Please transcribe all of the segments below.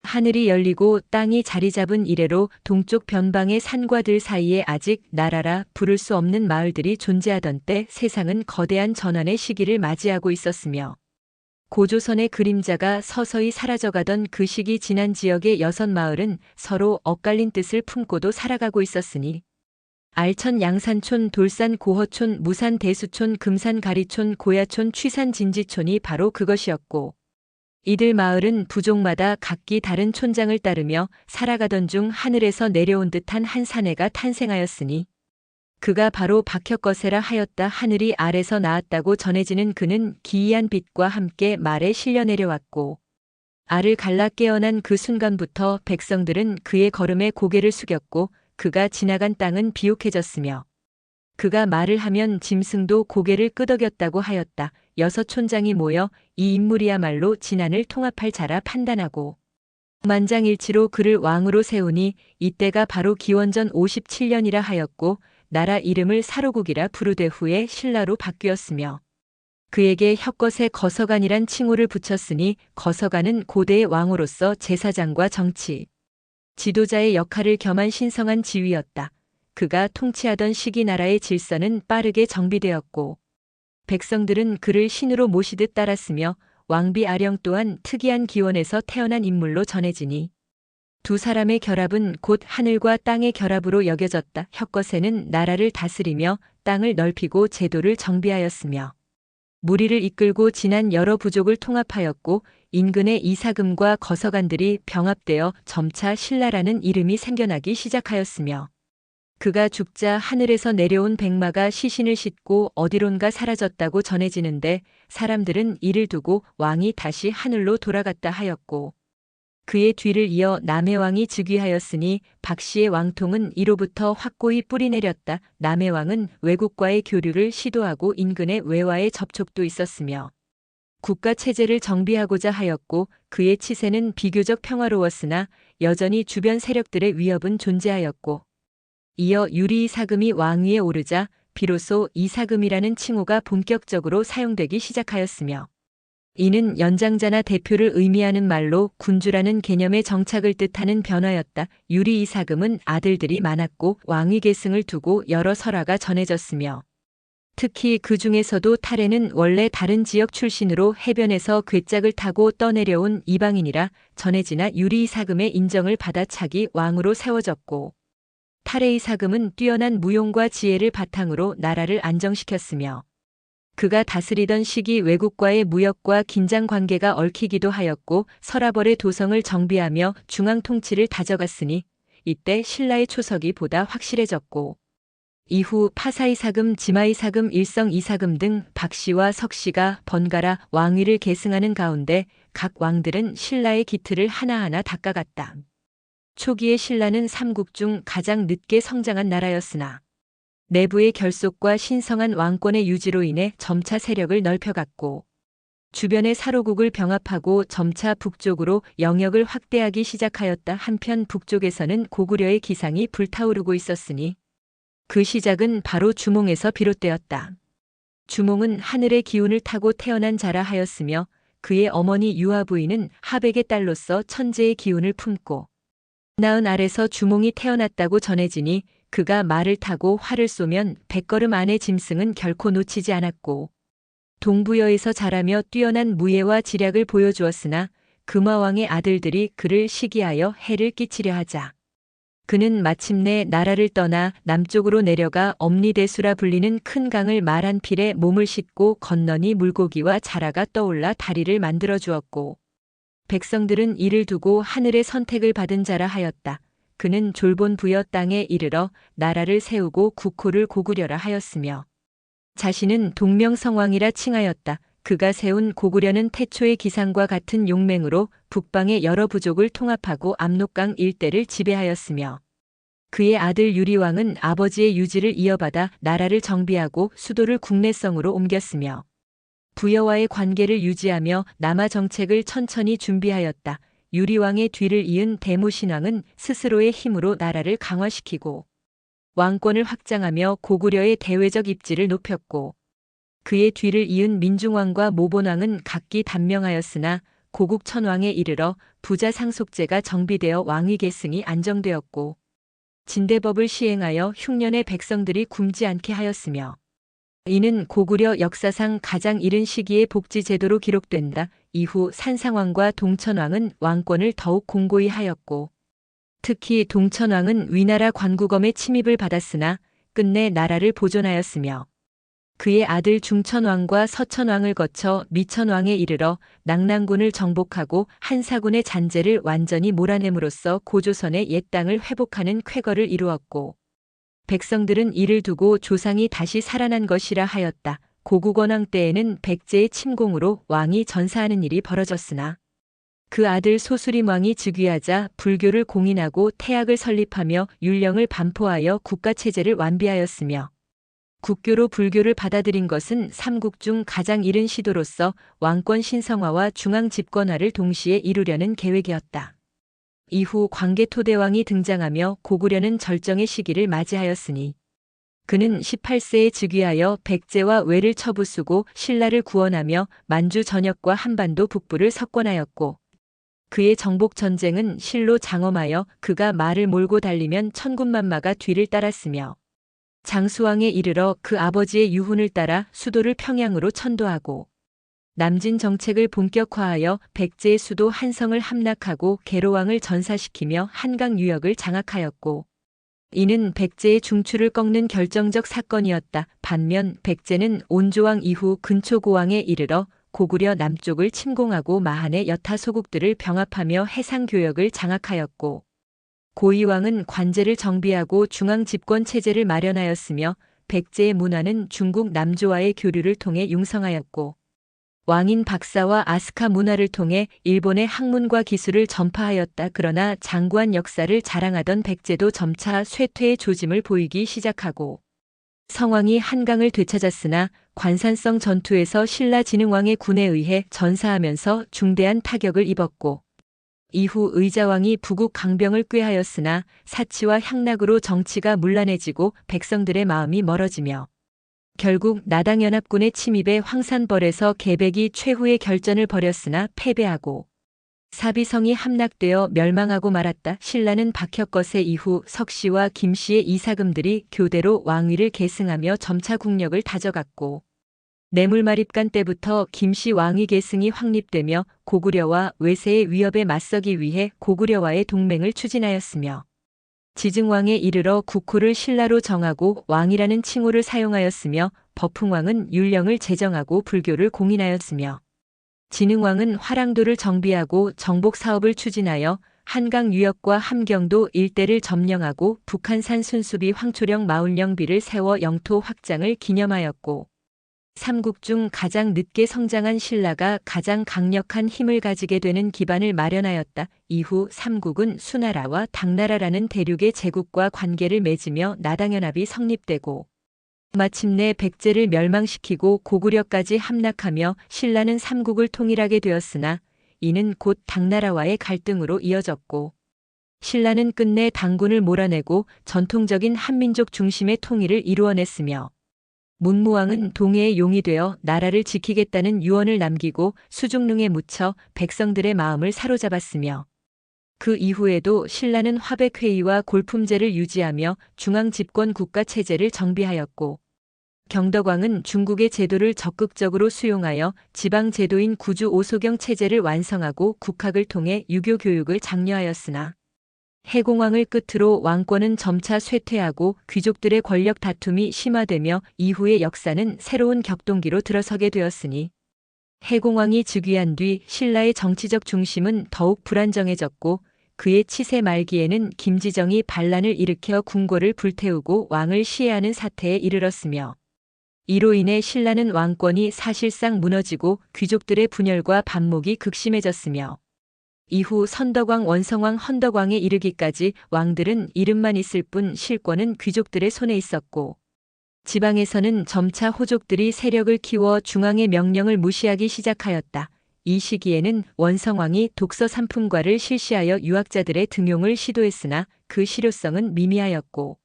하늘이 열리고 땅이 자리 잡은 이래로 동쪽 변방의 산과 들 사이에 아직 나라라 부를 수 없는 마을들이 존재하던 때 세상은 거대한 전환의 시기를 맞이하고 있었으며 고조선의 그림자가 서서히 사라져가던 그 시기 지난 지역의 6마을은 서로 엇갈린 뜻을 품고도 살아가고 있었으니 알천 양산촌, 돌산 고허촌, 무산 대수촌, 금산 가리촌, 고야촌, 취산 진지촌이 바로 그것이었고 이들 마을은 부족마다 각기 다른 촌장을 따르며 살아가던 중 하늘에서 내려온 듯한 한 사내가 탄생하였으니 그가 바로 박혁거세라 하였다. 하늘이 아래서 나왔다고 전해지는 그는 기이한 빛과 함께 말에 실려 내려왔고 알을 갈라 깨어난 그 순간부터 백성들은 그의 걸음에 고개를 숙였고 그가 지나간 땅은 비옥해졌으며 그가 말을 하면 짐승도 고개를 끄덕였다고 하였다. 6촌장이 모여 이 인물이야말로 진안을 통합할 자라 판단하고 만장일치로 그를 왕으로 세우니 이때가 바로 기원전 57년이라 하였고 나라 이름을 사로국이라 부르되 후에 신라로 바뀌었으며 그에게 혁거세 거서관이란 칭호를 붙였으니 거서관은 고대의 왕으로서 제사장과 정치, 지도자의 역할을 겸한 신성한 지위였다. 그가 통치하던 시기 나라의 질서는 빠르게 정비되었고 백성들은 그를 신으로 모시듯 따랐으며 왕비 아령 또한 특이한 기원에서 태어난 인물로 전해지니 두 사람의 결합은 곧 하늘과 땅의 결합으로 여겨졌다. 혁거세는 나라를 다스리며 땅을 넓히고 제도를 정비하였으며 무리를 이끌고 지난 여러 부족을 통합하였고 인근의 이사금과 거서관들이 병합되어 점차 신라라는 이름이 생겨나기 시작하였으며 그가 죽자 하늘에서 내려온 백마가 시신을 싣고 어디론가 사라졌다고 전해지는데 사람들은 이를 두고 왕이 다시 하늘로 돌아갔다 하였고 그의 뒤를 이어 남의 왕이 즉위하였으니 박씨의 왕통은 이로부터 확고히 뿌리내렸다. 남의 왕은 외국과의 교류를 시도하고 인근의 외와의 접촉도 있었으며 국가 체제를 정비하고자 하였고 그의 치세는 비교적 평화로웠으나 여전히 주변 세력들의 위협은 존재하였고 이어 유리 이사금이 왕위에 오르자 비로소 이사금이라는 칭호가 본격적으로 사용되기 시작하였으며 이는 연장자나 대표를 의미하는 말로 군주라는 개념의 정착을 뜻하는 변화였다. 유리 이사금은 아들들이 많았고 왕위 계승을 두고 여러 설화가 전해졌으며 특히 그 중에서도 탈해는 원래 다른 지역 출신으로 해변에서 괴짝을 타고 떠내려온 이방인이라 전해지나 유리 이사금의 인정을 받아 차기 왕으로 세워졌고 탈해 이사금은 뛰어난 무용과 지혜를 바탕으로 나라를 안정시켰으며 그가 다스리던 시기 외국과의 무역과 긴장 관계가 얽히기도 하였고 서라벌의 도성을 정비하며 중앙 통치를 다져갔으니 이때 신라의 초석이 보다 확실해졌고 이후 파사이사금, 지마이사금, 일성이사금 등 박씨와 석씨가 번갈아 왕위를 계승하는 가운데 각 왕들은 신라의 기틀을 하나하나 닦아갔다. 초기의 신라는 삼국 중 가장 늦게 성장한 나라였으나 내부의 결속과 신성한 왕권의 유지로 인해 점차 세력을 넓혀갔고 주변의 사로국을 병합하고 점차 북쪽으로 영역을 확대하기 시작하였다. 한편 북쪽에서는 고구려의 기상이 불타오르고 있었으니 그 시작은 바로 주몽에서 비롯되었다. 주몽은 하늘의 기운을 타고 태어난 자라 하였으며 그의 어머니 유아부인은 하백의 딸로서 천재의 기운을 품고 낳은 알에서 주몽이 태어났다고 전해지니 그가 말을 타고 활을 쏘면 100걸음 안의 짐승은 결코 놓치지 않았고 동부여에서 자라며 뛰어난 무예와 지략을 보여주었으나 금화왕의 아들들이 그를 시기하여 해를 끼치려 하자 그는 마침내 나라를 떠나 남쪽으로 내려가 엄리대수라 불리는 큰 강을 말한 필에 몸을 싣고 건너니 물고기와 자라가 떠올라 다리를 만들어 주었고 백성들은 이를 두고 하늘의 선택을 받은 자라 하였다. 그는 졸본 부여 땅에 이르러 나라를 세우고 국호를 고구려라 하였으며 자신은 동명성왕이라 칭하였다. 그가 세운 고구려는 태초의 기상과 같은 용맹으로 북방의 여러 부족을 통합하고 압록강 일대를 지배하였으며 그의 아들 유리왕은 아버지의 유지를 이어받아 나라를 정비하고 수도를 국내성으로 옮겼으며 부여와의 관계를 유지하며 남하 정책을 천천히 준비하였다. 유리왕의 뒤를 이은 대모신왕은 스스로의 힘으로 나라를 강화시키고 왕권을 확장하며 고구려의 대외적 입지를 높였고 그의 뒤를 이은 민중왕과 모본왕은 각기 단명하였으나 고국 천왕에 이르러 부자 상속제가 정비되어 왕위 계승이 안정되었고 진대법을 시행하여 흉년의 백성들이 굶지 않게 하였으며 이는 고구려 역사상 가장 이른 시기의 복지 제도로 기록된다. 이후 산상왕과 동천왕은 왕권을 더욱 공고히 하였고 특히 동천왕은 위나라 관구검의 침입을 받았으나 끝내 나라를 보존하였으며 그의 아들 중천왕과 서천왕을 거쳐 미천왕에 이르러 낙랑군을 정복하고 한사군의 잔재를 완전히 몰아냄으로써 고조선의 옛 땅을 회복하는 쾌거를 이루었고 백성들은 이를 두고 조상이 다시 살아난 것이라 하였다. 고국원왕 때에는 백제의 침공으로 왕이 전사하는 일이 벌어졌으나 그 아들 소수림왕이 즉위하자 불교를 공인하고 태학을 설립하며 율령을 반포하여 국가체제를 완비하였으며 국교로 불교를 받아들인 것은 삼국 중 가장 이른 시도로서 왕권 신성화와 중앙 집권화를 동시에 이루려는 계획이었다. 이후 광개토대왕이 등장하며 고구려는 절정의 시기를 맞이하였으니 그는 18세에 즉위하여 백제와 외를 처부수고 신라를 구원하며 만주 전역과 한반도 북부를 석권하였고 그의 정복 전쟁은 실로 장엄하여 그가 말을 몰고 달리면 천군만마가 뒤를 따랐으며 장수왕에 이르러 그 아버지의 유훈을 따라 수도를 평양으로 천도하고 남진 정책을 본격화하여 백제의 수도 한성을 함락하고 계로왕을 전사시키며 한강 유역을 장악하였고 이는 백제의 중추를 꺾는 결정적 사건이었다. 반면 백제는 온조왕 이후 근초고왕에 이르러 고구려 남쪽을 침공하고 마한의 여타 소국들을 병합하며 해상교역을 장악하였고 고이왕은 관제를 정비하고 중앙 집권 체제를 마련하였으며 백제의 문화는 중국 남조와의 교류를 통해 융성하였고 왕인 박사와 아스카 문화를 통해 일본의 학문과 기술을 전파하였다. 그러나 장구한 역사를 자랑하던 백제도 점차 쇠퇴의 조짐을 보이기 시작하고 성왕이 한강을 되찾았으나 관산성 전투에서 신라진흥왕의 군에 의해 전사하면서 중대한 타격을 입었고 이후 의자왕이 부국 강병을 꾀하였으나 사치와 향락으로 정치가 문란해지고 백성들의 마음이 멀어지며 결국 나당연합군의 침입에 황산벌에서 계백이 최후의 결전을 벌였으나 패배하고 사비성이 함락되어 멸망하고 말았다. 신라는 박혁거세 이후 석씨와 김씨의 이사금들이 교대로 왕위를 계승하며 점차 국력을 다져갔고 뇌물마립간 때부터 김씨 왕위 계승이 확립되며 고구려와 외세의 위협에 맞서기 위해 고구려와의 동맹을 추진하였으며 지증왕에 이르러 국호를 신라로 정하고 왕이라는 칭호를 사용하였으며 버풍왕은 율령을 제정하고 불교를 공인하였으며 진흥왕은 화랑도를 정비하고 정복 사업을 추진하여 한강 유역과 함경도 일대를 점령하고 북한산 순수비 황초령 마울령비를 세워 영토 확장을 기념하였고 삼국 중 가장 늦게 성장한 신라가 가장 강력한 힘을 가지게 되는 기반을 마련하였다. 이후 삼국은 수나라와 당나라라는 대륙의 제국과 관계를 맺으며 나당연합이 성립되고 마침내 백제를 멸망시키고 고구려까지 함락하며 신라는 삼국을 통일하게 되었으나 이는 곧 당나라와의 갈등으로 이어졌고 신라는 끝내 당군을 몰아내고 전통적인 한민족 중심의 통일을 이루어냈으며 문무왕은 동해의 용이 되어 나라를 지키겠다는 유언을 남기고 수중릉에 묻혀 백성들의 마음을 사로잡았으며 그 이후에도 신라는 화백회의와 골품제를 유지하며 중앙집권 국가체제를 정비하였고 경덕왕은 중국의 제도를 적극적으로 수용하여 지방제도인 구주 오소경 체제를 완성하고 국학을 통해 유교 교육을 장려하였으나 해공왕을 끝으로 왕권은 점차 쇠퇴하고 귀족들의 권력 다툼이 심화되며 이후의 역사는 새로운 격동기로 들어서게 되었으니 해공왕이 즉위한 뒤 신라의 정치적 중심은 더욱 불안정해졌고 그의 치세 말기에는 김지정이 반란을 일으켜 궁궐을 불태우고 왕을 시해하는 사태에 이르렀으며 이로 인해 신라는 왕권이 사실상 무너지고 귀족들의 분열과 반목이 극심해졌으며 이후 선덕왕, 원성왕, 헌덕왕에 이르기까지 왕들은 이름만 있을 뿐 실권은 귀족들의 손에 있었고 지방에서는 점차 호족들이 세력을 키워 중앙의 명령을 무시하기 시작하였다. 이 시기에는 원성왕이 독서 삼품과를 실시하여 유학자들의 등용을 시도했으나 그 실효성은 미미하였고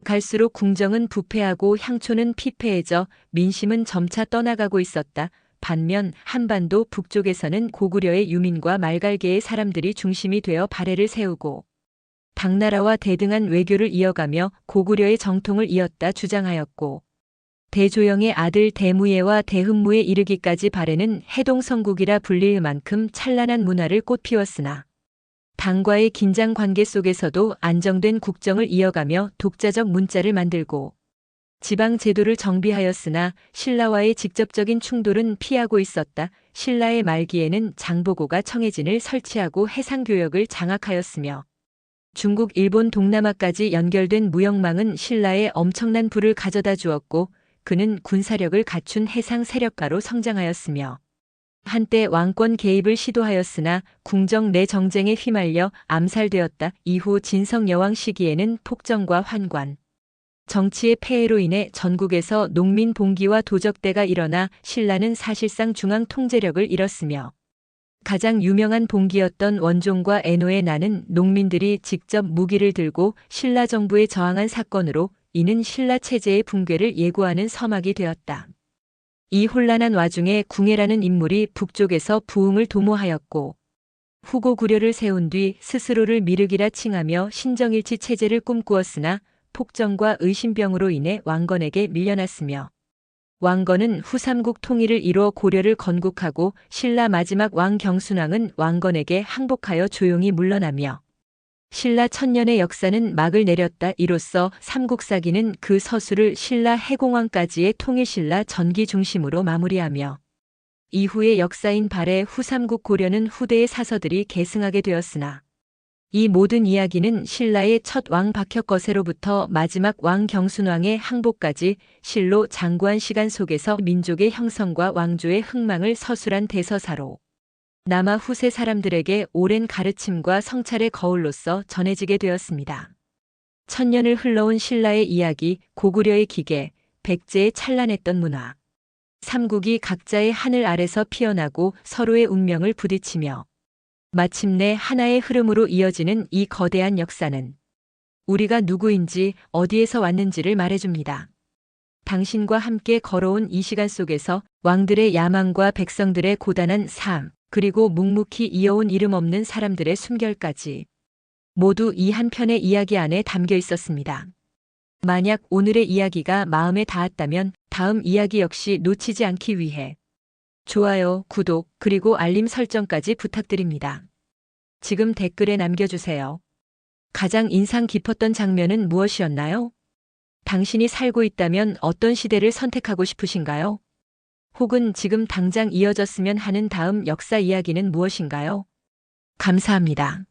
갈수록 궁정은 부패하고 향초는 피폐해져 민심은 점차 떠나가고 있었다. 반면 한반도 북쪽에서는 고구려의 유민과 말갈계의 사람들이 중심이 되어 발해를 세우고 당나라와 대등한 외교를 이어가며 고구려의 정통을 이었다 주장하였고, 대조영의 아들 대무예와 대흠무에 이르기까지 발해는 해동성국이라 불릴 만큼 찬란한 문화를 꽃피웠으나 당과의 긴장 관계 속에서도 안정된 국정을 이어가며 독자적 문자를 만들고 지방 제도를 정비하였으나 신라와의 직접적인 충돌은 피하고 있었다. 신라의 말기에는 장보고가 청해진을 설치하고 해상교역을 장악하였으며 중국, 일본, 동남아까지 연결된 무역망은 신라에 엄청난 부를 가져다 주었고, 그는 군사력을 갖춘 해상 세력가로 성장하였으며 한때 왕권 개입을 시도하였으나 궁정 내 정쟁에 휘말려 암살되었다. 이후 진성 여왕 시기에는 폭정과 환관, 정치의 폐해로 인해 전국에서 농민 봉기와 도적대가 일어나 신라는 사실상 중앙 통제력을 잃었으며 가장 유명한 봉기였던 원종과 애노의 난은 농민들이 직접 무기를 들고 신라 정부에 저항한 사건으로 이는 신라 체제의 붕괴를 예고하는 서막이 되었다. 이 혼란한 와중에 궁예라는 인물이 북쪽에서 부흥을 도모하였고 후고 구려를 세운 뒤 스스로를 미륵이라 칭하며 신정일치 체제를 꿈꾸었으나 폭정과 의심병으로 인해 왕건에게 밀려났으며 왕건은 후삼국 통일을 이뤄 고려를 건국하고 신라 마지막 왕 경순왕은 왕건에게 항복하여 조용히 물러나며 신라 천년의 역사는 막을 내렸다. 이로써 삼국사기는 그 서술을 신라 해공왕까지의 통일신라 전기 중심으로 마무리하며 이후의 역사인 발해 후삼국 고려는 후대의 사서들이 계승하게 되었으나 이 모든 이야기는 신라의 첫 왕 박혁거세로부터 마지막 왕 경순왕의 항복까지 실로 장구한 시간 속에서 민족의 형성과 왕조의 흥망을 서술한 대서사로 남아 후세 사람들에게 오랜 가르침과 성찰의 거울로서 전해지게 되었습니다. 천년을 흘러온 신라의 이야기, 고구려의 기계, 백제의 찬란했던 문화, 삼국이 각자의 하늘 아래서 피어나고 서로의 운명을 부딪히며 마침내 하나의 흐름으로 이어지는 이 거대한 역사는 우리가 누구인지 어디에서 왔는지를 말해줍니다. 당신과 함께 걸어온 이 시간 속에서 왕들의 야망과 백성들의 고단한 삶, 그리고 묵묵히 이어온 이름 없는 사람들의 숨결까지 모두 이 한 편의 이야기 안에 담겨 있었습니다. 만약 오늘의 이야기가 마음에 닿았다면 다음 이야기 역시 놓치지 않기 위해 좋아요, 구독, 그리고 알림 설정까지 부탁드립니다. 지금 댓글에 남겨주세요. 가장 인상 깊었던 장면은 무엇이었나요? 당신이 살고 있다면 어떤 시대를 선택하고 싶으신가요? 혹은 지금 당장 이어졌으면 하는 다음 역사 이야기는 무엇인가요? 감사합니다.